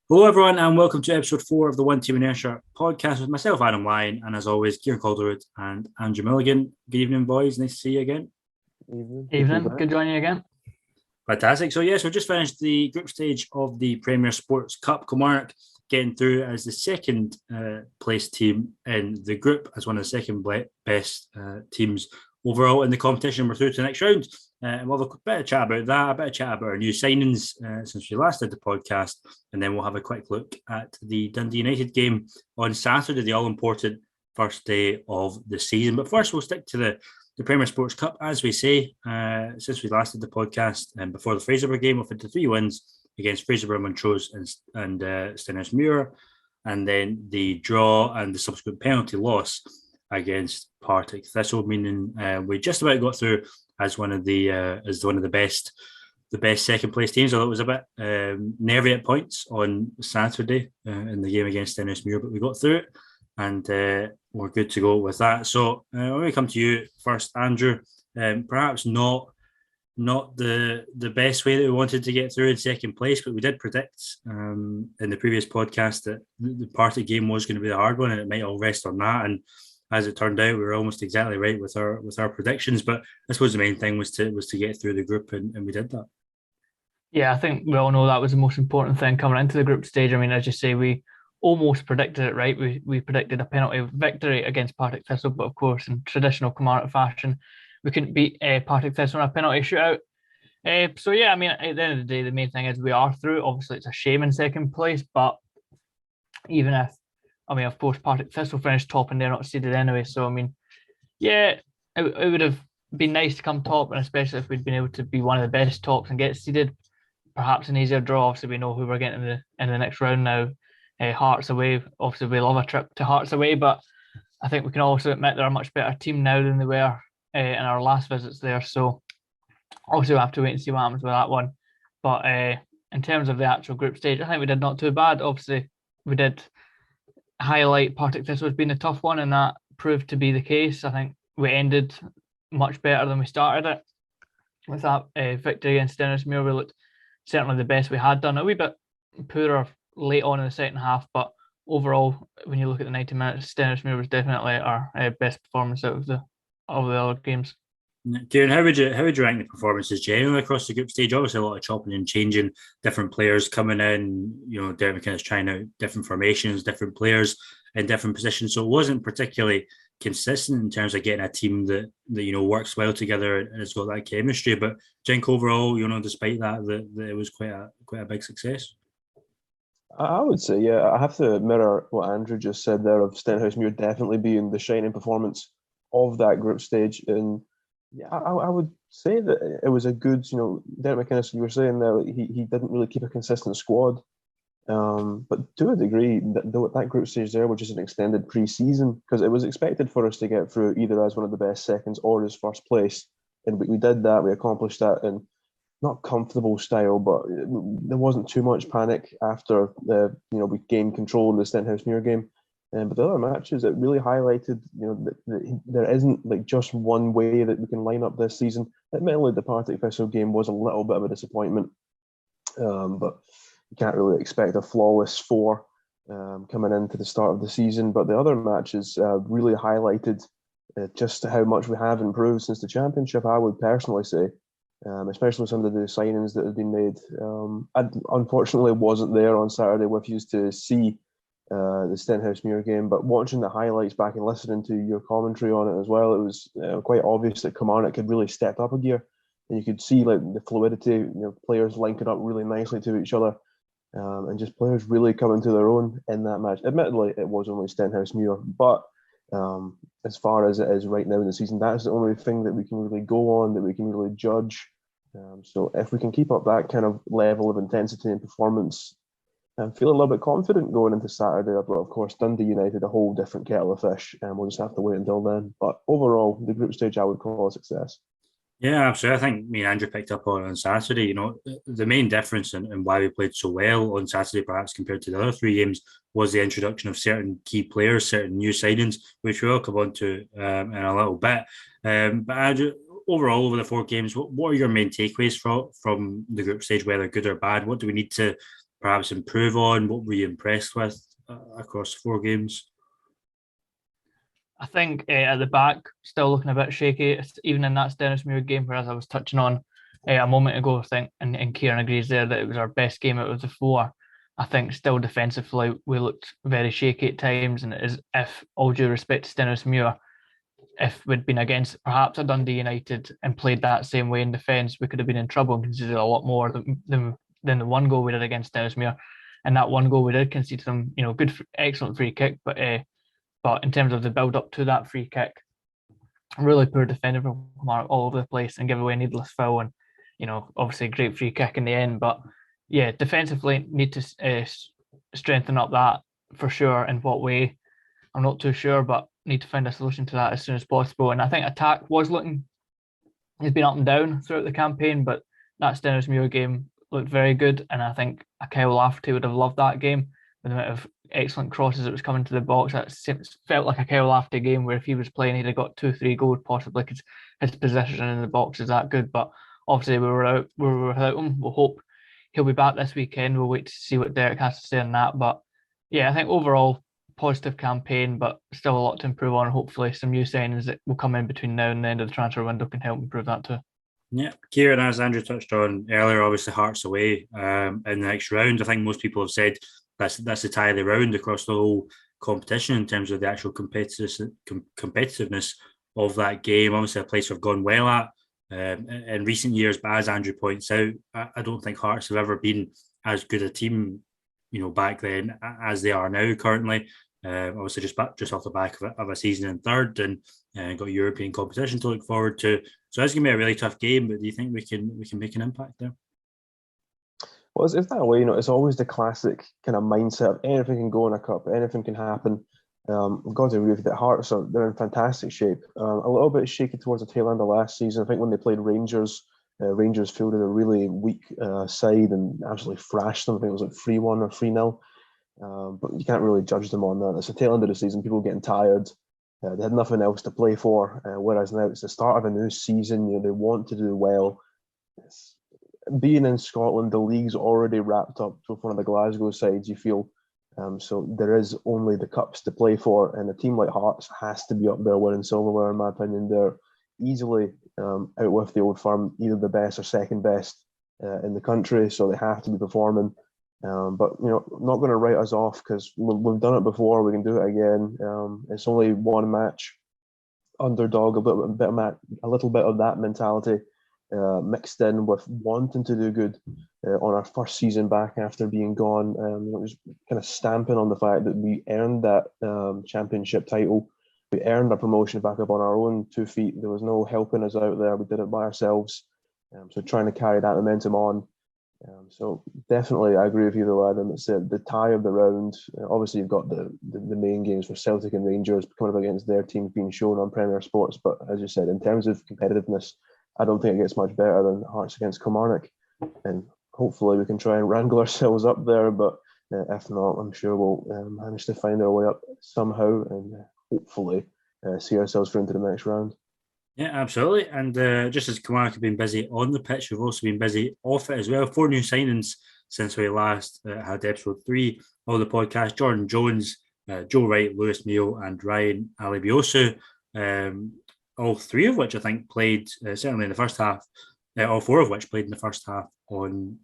Hello, everyone, and welcome to episode 4 of the One Team Inertia podcast with myself, Adam Lyon, and as always, Kieran Calderwood and Andrew Milligan. Good evening, boys. Nice to see you again. Evening. Evening. Good joining you again. Fantastic. So, yes, we just finished the group stage of the Premier Sports Cup. Kilmarnock getting through as the second place team in the group, as one of the second best teams overall in the competition. We're through to the next round. And we'll have a bit of chat about that, a bit of chat about our new signings since we last did the podcast, and then we'll have a quick look at the Dundee United game on Saturday, the all-important first day of the season. But first, we'll stick to the Premier Sports Cup, as we say, since we last did the podcast, and before the Fraserburgh game, we've had the 3 wins against Fraserburgh, Montrose and Stenhousemuir, and then the draw and the subsequent penalty loss against Partick Thistle, meaning we just about got through as one of the best second place teams. Although it was a bit nervy at points on Saturday in the game against Stenhousemuir, but we got through it, and we're good to go with that. So when we come to you first, Andrew, perhaps not the best way that we wanted to get through in second place, but we did predict in the previous podcast that the Partick game was going to be the hard one, and it might all rest on that. And as it turned out, we were almost exactly right with our predictions. But I suppose the main thing was to get through the group, and we did that. Yeah, I think we all know that was the most important thing coming into the group stage. I mean, as you say, we almost predicted it right. We predicted a penalty victory against Partick Thistle, but of course, in traditional Kilmarnock fashion, we couldn't beat Partick Thistle in a penalty shootout. So yeah, I mean, at the end of the day, the main thing is we are through. Obviously, it's a shame in second place, but even if, I mean, of course, Partick Thistle finished top and they're not seeded anyway. So, I mean, yeah, it would have been nice to come top, and especially if we'd been able to be one of the best tops and get seeded. Perhaps an easier draw. Obviously, we know who we're getting in the next round now. Hearts away. Obviously, we love a trip to Hearts away, but I think we can also admit they're a much better team now than they were in our last visits there. So, obviously, we'll have to wait and see what happens with that one. But in terms of the actual group stage, I think we did not too bad. Obviously, we did highlight Partick Thistle as being a tough one, and that proved to be the case. I think we ended much better than we started it. With that victory against Stenhousemuir, we looked certainly the best we had done. A wee bit poorer late on in the second half, but overall, when you look at the 90 minutes, Stenhousemuir was definitely our best performance out of the other games. Kieran, how would you rank the performances generally across the group stage? Obviously, a lot of chopping and changing, different players coming in. You know, Derek McInnes trying out different formations, different players in different positions. So it wasn't particularly consistent in terms of getting a team that works well together and has got that chemistry. But I think overall, despite that it was quite a big success. I would say, yeah, I have to mirror what Andrew just said there of Stenhousemuir definitely being the shining performance of that group stage. And yeah, I would say that it was a good, Derek McInnes, you were saying there, he didn't really keep a consistent squad. But to a degree, that group stage there, which is an extended pre-season, because it was expected for us to get through either as one of the best seconds or as first place. And we did that, we accomplished that in not comfortable style, but there wasn't too much panic after we gained control in the Stenhousemuir game. But the other matches, it really highlighted, that there isn't like just one way that we can line up this season. Admittedly, the Partick Thistle game was a little bit of a disappointment, but you can't really expect a flawless 4 coming into the start of the season. But the other matches really highlighted just how much we have improved since the championship, I would personally say, especially some of the signings that have been made. I unfortunately wasn't there on Saturday with you to see the Stenhousemuir game, but watching the highlights back and listening to your commentary on it as well, it was quite obvious that Kilmarnock had really stepped up a gear, and you could see like the fluidity, players linking up really nicely to each other, and just players really coming to their own in that match. Admittedly, it was only Stenhousemuir, but as far as it is right now in the season, that's the only thing that we can really go on, that we can really judge. So if we can keep up that kind of level of intensity and performance, I'm feeling a little bit confident going into Saturday. But of course, Dundee United, a whole different kettle of fish, and we'll just have to wait until then. But overall, the group stage I would call a success. Yeah, absolutely. I think me and Andrew picked up on Saturday. The main difference and why we played so well on Saturday, perhaps compared to the other 3 games, was the introduction of certain key players, certain new signings, which we'll come on to in a little bit. But Andrew, overall, over the 4 games, what are your main takeaways from the group stage, whether good or bad? What do we need to perhaps improve on? What were you impressed with across 4 games? I think at the back, still looking a bit shaky, even in that Stenhousemuir game, whereas I was touching on a moment ago, I think, and Kieran agrees there that it was our best game out of the 4. I think still defensively, we looked very shaky at times, and it is, if all due respect to Stenhousemuir, if we'd been against perhaps a Dundee United and played that same way in defence, we could have been in trouble and conceded a lot more than the one goal we did against Stenhousemuir. And that one goal we did concede them, good, excellent free kick, but in terms of the build up to that free kick, really poor defending from Mark all over the place and give away needless foul, and obviously a great free kick in the end. But yeah, defensively need to strengthen up that for sure. In what way, I'm not too sure, but need to find a solution to that as soon as possible. And I think attack has been up and down throughout the campaign, but that Stenhousemuir game looked very good, and I think Kyle Lafferty would have loved that game. The amount of excellent crosses that was coming to the box, that felt like a Kyle Lafferty game where if he was playing, he'd have got 2-3 goals possibly because his position in the box is that good. But obviously we were without him. We'll hope he'll be back this weekend. We'll wait to see what Derek has to say on that. But yeah, I think overall positive campaign, but still a lot to improve on. Hopefully some new signings that will come in between now and the end of the transfer window can help improve that too. Yeah, Kieran, as Andrew touched on earlier, obviously Hearts away in the next round. I think most people have said that's the tie of the round across the whole competition in terms of the actual competitiveness of that game. Obviously, a place we've gone well at in recent years, but as Andrew points out, I don't think Hearts have ever been as good a team, back then as they are now currently. Obviously, just off the back of a season in third, and got European competition to look forward to. So it's going to be a really tough game. But do you think we can make an impact there? Well, it's that way. It's always the classic kind of mindset of anything can go in a cup, anything can happen. We've got to agree with that. Hearts they're in fantastic shape. A little bit shaky towards the tail end of last season. I think when they played Rangers, Rangers fielded a really weak side and absolutely thrashed them. I think it was like 3-1 or 3-0. But you can't really judge them on that. It's the tail end of the season, people getting tired. They had nothing else to play for, whereas now it's the start of a new season. They want to do well. Being in Scotland, the league's already wrapped up with one of the Glasgow sides, you feel. So there is only the cups to play for, and a team like Hearts has to be up there winning silverware, in my opinion. They're easily out with the Old Firm, either the best or second best in the country, so they have to be performing. But not going to write us off because we've done it before. We can do it again. It's only one match, underdog, a little bit of that mentality mixed in with wanting to do good on our first season back after being gone. Just kind of stamping on the fact that we earned that championship title. We earned our promotion back up on our own 2 feet. There was no helping us out there. We did it by ourselves. So trying to carry that momentum on. So definitely, I agree with you, though, Adam. It's the tie of the round. Obviously, you've got the main games for Celtic and Rangers coming up against their teams being shown on Premier Sports. But as you said, in terms of competitiveness, I don't think it gets much better than Hearts against Kilmarnock. And hopefully, we can try and wrangle ourselves up there. But if not, I'm sure we'll manage to find our way up somehow and hopefully see ourselves through into the next round. Yeah, absolutely. And just as Kilmarnock have been busy on the pitch, we've also been busy off it as well. 4 new signings since we last had episode 3 of the podcast. Jordan Jones, Joe Wright, Lewis Neal and Ryan Alebiosu. All 3 of which I think played, certainly in the first half, all 4 of which played in the first half on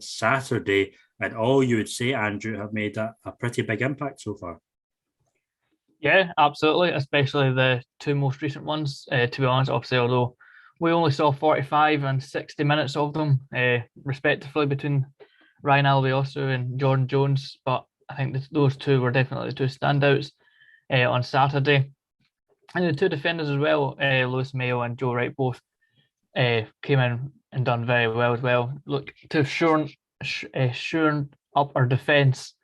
Saturday. And all you would say, Andrew, have made a pretty big impact so far. Yeah, absolutely, especially the 2 most recent ones. To be honest, obviously, although we only saw 45 and 60 minutes of them, respectively, between Ryan Alebiosu and Jordan Jones, but I think those 2 were definitely the 2 standouts on Saturday. And the 2 defenders as well, Lewis Mayo and Joe Wright, both came in and done very well as well. Look, to have shored up our defence,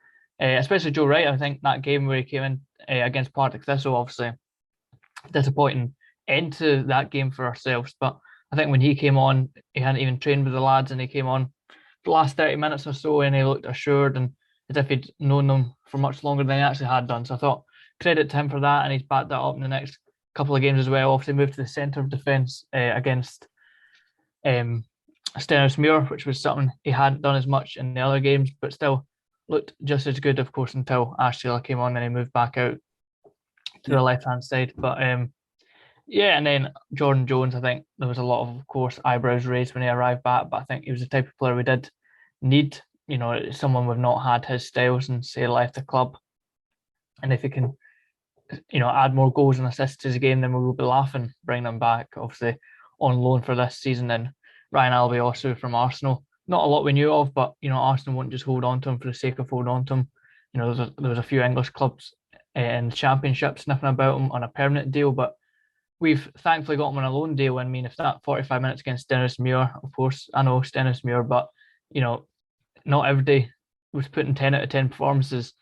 especially Joe Wright. I think that game where he came in against Partick Thistle, obviously disappointing end to that game for ourselves. But I think when he came on, he hadn't even trained with the lads, and he came on the last 30 minutes or so, and he looked assured and as if he'd known them for much longer than he actually had done. So I thought credit to him for that, and he's backed that up in the next couple of games as well. Obviously moved to the centre of defence against Stenhousemuir, which was something he hadn't done as much in the other games, but still looked just as good, of course, until Ash Taylor came on and he moved back out to the left-hand side. But yeah, and then Jordan Jones, I think there was a lot of course, eyebrows raised when he arrived back, but I think he was the type of player we did need, someone we've not had his style since he left the club. And if he can, add more goals and assists to his game, then we will be laughing, bringing him back, obviously, on loan for this season. And Ryan Alebiosu from Arsenal. Not a lot we knew of, but, Arsenal wouldn't just hold on to him for the sake of holding on to him. There was a few English clubs in the Championship sniffing about him on a permanent deal, but we've thankfully got him on a loan deal. I mean, if that 45 minutes against Stenhousemuir, of course, I know Stenhousemuir, but, not everybody was putting 10 out of 10 performances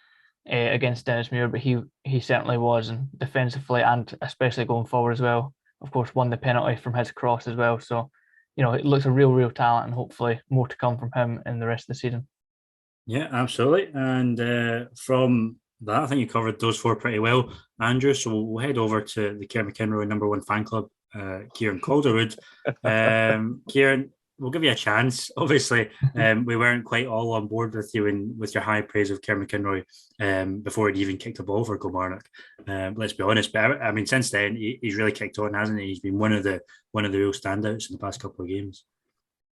against Stenhousemuir, but he certainly was, and defensively and especially going forward as well. Of course, won the penalty from his cross as well. So, it looks a real talent, and hopefully more to come from him in the rest of the season. Yeah, absolutely. And from that, I think you covered those four pretty well, Andrew. So we'll head over to the Kieran McInroy #1 fan club, Kieran Calderwood. Kieran, we'll give you a chance. Obviously, we weren't quite all on board with you and with your high praise of Kieran McInroy before he'd even kicked a ball for Kilmarnock. Let's be honest, but I mean, since then he's really kicked on, hasn't he? He's been one of the real standouts in the past couple of games.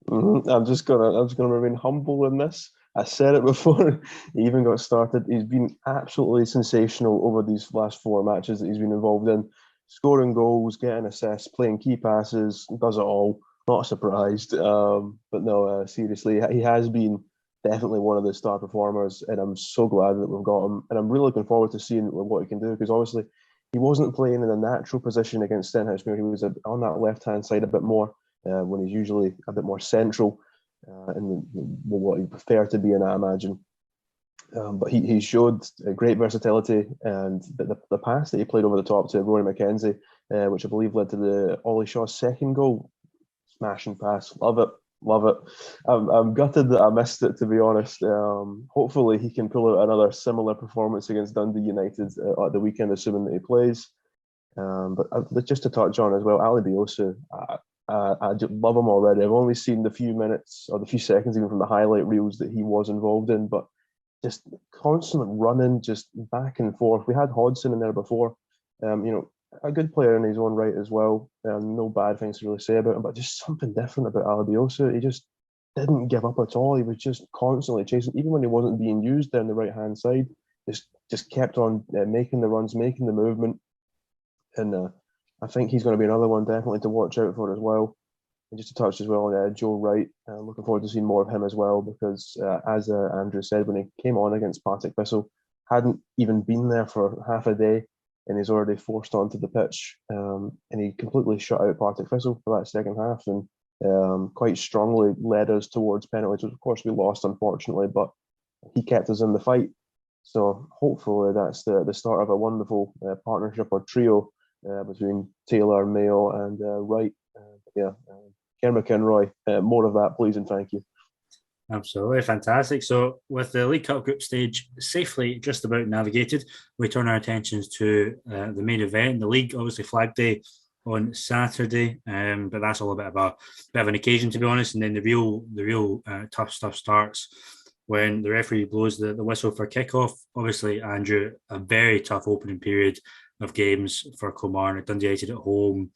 Mm-hmm. I'm just gonna remain humble in this. I said it before he even got started. He's been absolutely sensational over these last four matches that he's been involved in, scoring goals, getting assists, playing key passes, does it all. Not surprised, but no, seriously, he has been definitely one of the star performers, and I'm so glad that we've got him. And I'm really looking forward to seeing what he can do, because obviously he wasn't playing in a natural position against Stenhousemuir. He was on that left-hand side a bit more when he's usually a bit more central, and what he'd prefer to be in, I imagine. But he showed great versatility, and the pass that he played over the top to Rory McKenzie, which I believe led to the Ollie Shaw's second goal. Smashing pass, love it. I'm gutted that I missed it, to be honest. Hopefully he can pull out another similar performance against Dundee United at the weekend, assuming that he plays. But just to touch on as well, Alebiosu, I just love him already. I've only seen the few minutes or the few seconds even from the highlight reels that he was involved in, but just constant running, just back and forth. We had Hodgson in there before, a good player in his own right as well. No bad things to really say about him, but just something different about Alebiosu. He just didn't give up at all. He was just constantly chasing, even when he wasn't being used down the right hand side. Just kept on making the runs, making the movement, and I think he's going to be another one definitely to watch out for as well. And just to touch as well on Joe Wright, looking forward to seeing more of him as well, because as Andrew said, when he came on against Partick Thistle, hadn't even been there for half a day, and he's already forced onto the pitch, and he completely shut out Partick Thistle for that second half, and quite strongly led us towards penalties, which of course we lost unfortunately, but he kept us in the fight. So hopefully that's the start of a wonderful partnership or trio between Taylor, Mayo, and Wright. Kieran McInroy, more of that, please, and thank you. Absolutely fantastic. So, with the League Cup group stage safely just about navigated, we turn our attentions to the main event, the league. Obviously, Flag Day on Saturday, but that's all a bit of an occasion, to be honest. And then the real tough stuff starts when the referee blows the whistle for kickoff. Obviously, Andrew, a very tough opening period of games for Kilmarnock. Dundee United at home,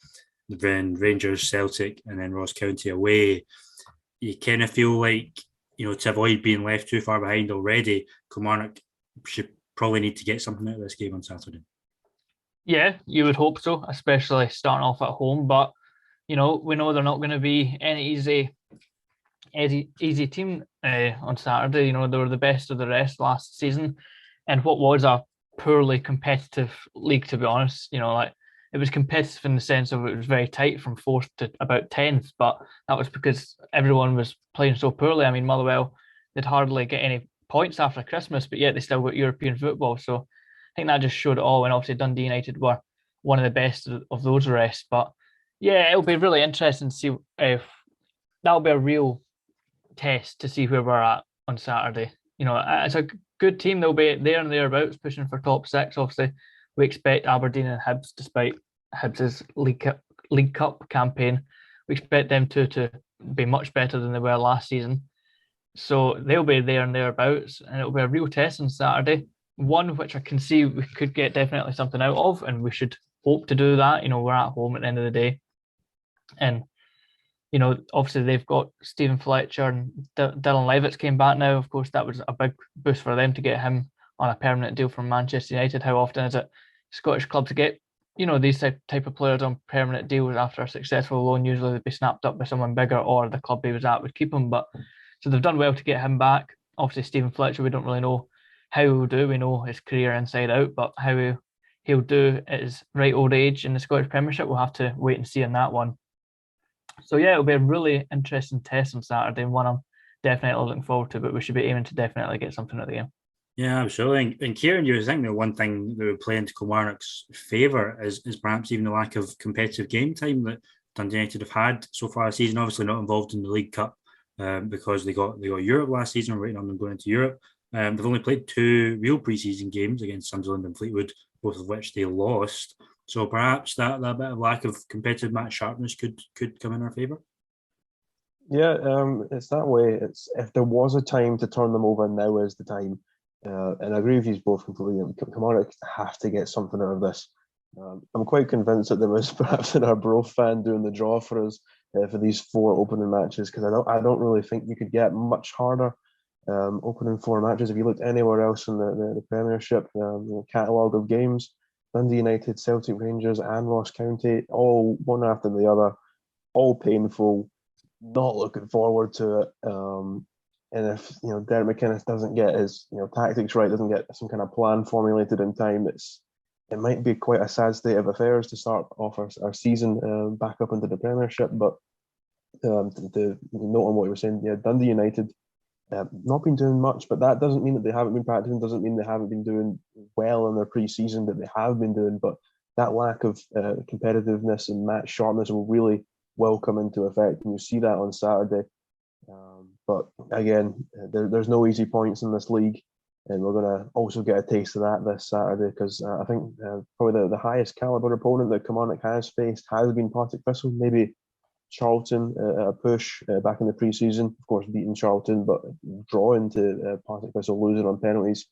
then Rangers, Celtic, and then Ross County away. You kind of feel like, to avoid being left too far behind already, Kilmarnock should probably need to get something out of this game on Saturday. Yeah, you would hope so, especially starting off at home. But, we know they're not going to be any easy team on Saturday. They were the best of the rest last season, and what was a poorly competitive league, to be honest. It was competitive in the sense of it was very tight from 4th to about 10th, but that was because everyone was playing so poorly. I mean, Motherwell, they'd hardly get any points after Christmas, but yet they still got European football. So I think that just showed it all, and obviously Dundee United were one of the best of those rests. But yeah, it'll be really interesting to see if that'll be a real test to see where we're at on Saturday. It's a good team. They'll be there and thereabouts, pushing for top 6. Obviously, we expect Aberdeen and Hibs, despite Hibs' League Cup campaign, we expect them to be much better than they were last season. So they'll be there and thereabouts, and it'll be a real test on Saturday. One which I can see we could get definitely something out of, and we should hope to do that. We're at home at the end of the day. And, obviously they've got Stephen Fletcher and Dylan Levitt came back now. Of course, that was a big boost for them to get him on a permanent deal from Manchester United. How often is it Scottish clubs get, these type of players on permanent deals after a successful loan? Usually they'd be snapped up by someone bigger, or the club he was at would keep him. But so they've done well to get him back. Obviously, Stephen Fletcher, we don't really know how he'll do. We know his career inside out, but how he'll do at his right old age in the Scottish Premiership, we'll have to wait and see on that one. So yeah, it'll be a really interesting test on Saturday, and one I'm definitely looking forward to, but we should be aiming to definitely get something out of the game. Yeah, absolutely. And Kieran, you think the one thing that would play into Kilmarnock's favour is perhaps even the lack of competitive game time that Dundee United have had so far this season. Obviously not involved in the League Cup because they got Europe last season. We're waiting on them going into Europe. They've only played 2 real pre-season games against Sunderland and Fleetwood, both of which they lost. So perhaps that bit of lack of competitive match sharpness could come in our favour. Yeah, it's that way. It's if there was a time to turn them over, now is the time. And I agree with you both completely. Kilmarnock have to get something out of this. I'm quite convinced that there was perhaps an Arbroath fan doing the draw for us for these 4 opening matches, because I don't really think you could get much harder opening 4 matches. If you looked anywhere else in the Premiership catalogue of games, Dundee United, Celtic, Rangers, and Ross County, all one after the other, all painful. Not looking forward to it. And if Derek McInnes doesn't get his tactics right, doesn't get some kind of plan formulated in time, it might be quite a sad state of affairs to start off our season back up into the Premiership. But to note on what you were saying, Dundee United not been doing much, but that doesn't mean that they haven't been practicing. Doesn't mean they haven't been doing well in their pre-season, that they have been doing. But that lack of competitiveness and match sharpness will really come into effect, and you see that on Saturday. But again, there's no easy points in this league, and we're going to also get a taste of that this Saturday, because I think probably the highest caliber opponent that Kilmarnock has faced has been Partick Thistle. Maybe Charlton a push back in the pre-season, of course beating Charlton, but drawing to Partick Thistle, losing on penalties.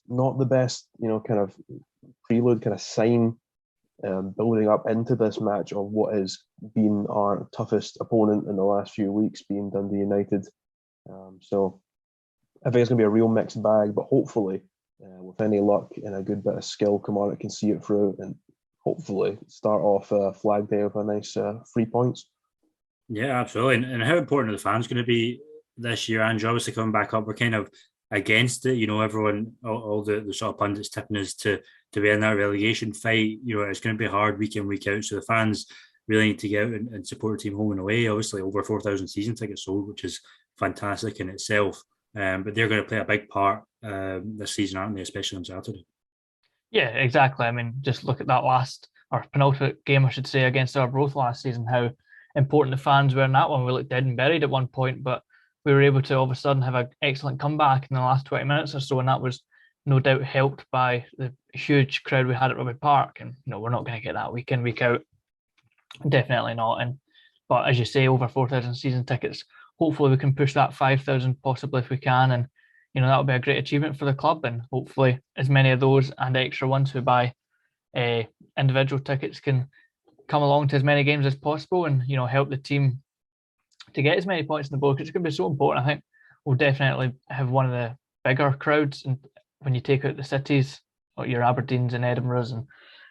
Not the best, kind of prelude, kind of sign building up into this match of what has been our toughest opponent in the last few weeks, being Dundee United. So I think it's going to be a real mixed bag, but hopefully, with any luck and a good bit of skill, Kilmarnock can see it through and hopefully start off Flag Day with a nice 3 points. Yeah, absolutely. And how important are the fans going to be this year, Andrew? Obviously coming back up, we're kind of against it. Everyone, all the sort of pundits tipping us to be in that relegation fight. It's going to be hard week in, week out. So the fans really need to get out and support the team home and away. Obviously, over 4,000 season tickets sold, which is fantastic in itself. But they're going to play a big part this season, aren't they? Especially on Saturday. Yeah, exactly. I mean, just look at that last, or penultimate game, I should say, against Arbroath last season, how important the fans were in that one. We looked dead and buried at one point, but we were able to all of a sudden have an excellent comeback in the last 20 minutes or so, and that was no doubt helped by the huge crowd we had at Rugby Park. And we're not going to get that week in, week out. Definitely not. But as you say, over 4,000 season tickets. Hopefully we can push that 5,000 possibly if we can, and that'll be a great achievement for the club. And hopefully as many of those and extra ones who buy individual tickets can come along to as many games as possible, and help the team to get as many points in the board, because it's going to be so important. I think we'll definitely have one of the bigger crowds, and when you take out the cities, like your Aberdeens and Edinburghs and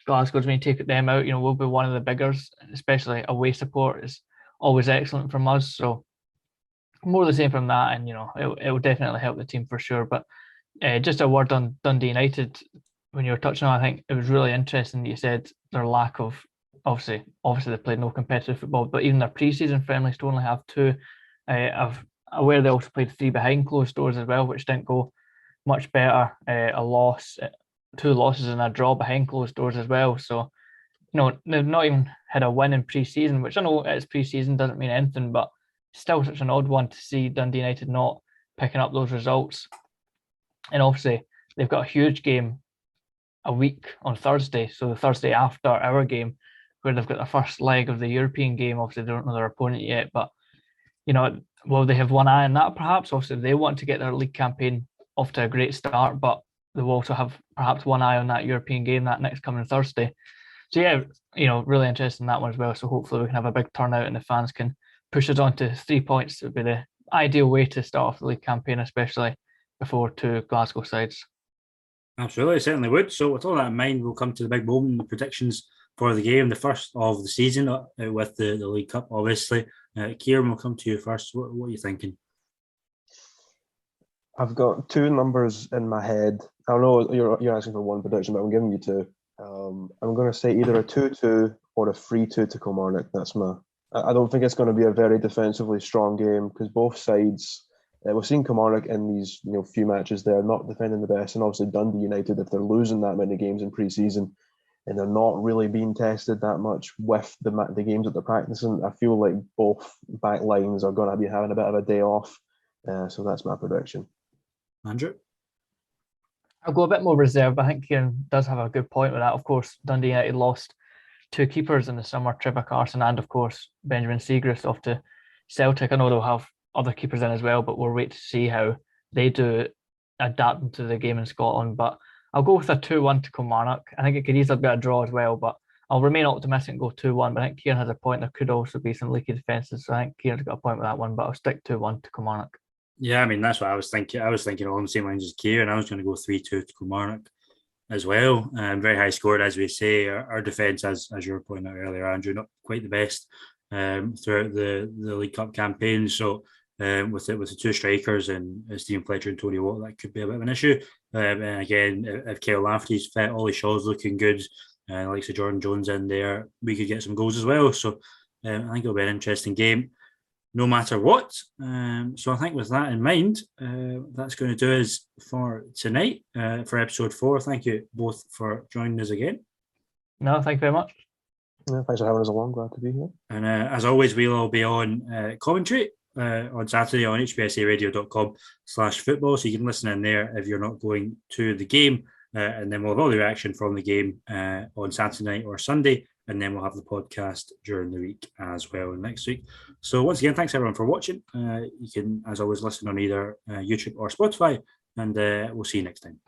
Glasgow's, when you take them out, we'll be one of the biggers. Especially away support is always excellent from us, so more the same from that, and it will definitely help the team for sure. But just a word on Dundee United, when you were touching on, I think it was really interesting that you said their lack of, obviously they played no competitive football, but even their pre-season friendlies to only have 2. I'm aware they also played 3 behind closed doors as well, which didn't go much better. A loss, 2 losses and a draw behind closed doors as well. So they've not even had a win in pre-season, which I know it's pre-season, doesn't mean anything, but still such an odd one to see Dundee United not picking up those results. And obviously they've got a huge game a week on Thursday, so the Thursday after our game, where they've got the first leg of the European game. Obviously they don't know their opponent yet, but will they have one eye on that perhaps? Obviously, they want to get their league campaign off to a great start, but they will also have perhaps one eye on that European game that next coming Thursday. So yeah, really interested in that one as well. So hopefully we can have a big turnout and the fans can push us on to 3 points. It would be the ideal way to start off the league campaign, especially before two Glasgow sides. Absolutely, certainly would. So with all that in mind, we'll come to the big moment, the predictions for the game, the first of the season with the League Cup, obviously. Kieran, we'll come to you first. What are you thinking? I've got two numbers in my head. I know you're asking for one prediction, but I'm giving you two. I'm going to say either a 2-2 or a 3-2 to Kilmarnock. I don't think it's going to be a very defensively strong game because both sides. We've seen Kilmarnock in these few matches. They're not defending the best, and obviously Dundee United, if they're losing that many games in pre-season, and they're not really being tested that much with the games that they're practicing, I feel like both back lines are going to be having a bit of a day off. So that's my prediction. Andrew? I'll go a bit more reserved. I think Kieran does have a good point with that. Of course, Dundee United lost two keepers in the summer, Trevor Carson and, of course, Benjamin Siegrist off to Celtic. I know they'll have other keepers in as well, but we'll wait to see how they do adapting to the game in Scotland. But I'll go with a 2-1 to Kilmarnock. I think it could easily be a draw as well, but I'll remain optimistic and go 2-1. But I think Kieran has a point. There could also be some leaky defences, so I think Kieran's got a point with that one, but I'll stick 2-1 to Kilmarnock. Yeah, I mean, that's what I was thinking. I was thinking along the same lines as Kieran. I was going to go 3-2 to Kilmarnock as well. Very high scored, as we say. Our defence, as you were pointing out earlier, Andrew, not quite the best throughout the League Cup campaign. So with the two strikers and Stephen Fletcher and Tony Watt, that could be a bit of an issue. And again, if Kyle Lafferty's fit, Ollie Shaw's looking good, like Jordan Jones in there, we could get some goals as well. So I think it'll be an interesting game, no matter what. So I think with that in mind, that's going to do us for tonight, for episode 4. Thank you both for joining us again. No, thank you very much. Yeah, thanks for having us along. Glad to be here. And as always, we'll all be on commentary on Saturday on hbsaradio.com/football. So you can listen in there if you're not going to the game. And then we'll have all the reaction from the game on Saturday night or Sunday. And then we'll have the podcast during the week as well next week. So once again, thanks everyone for watching. You can, as always, listen on either YouTube or Spotify. And we'll see you next time.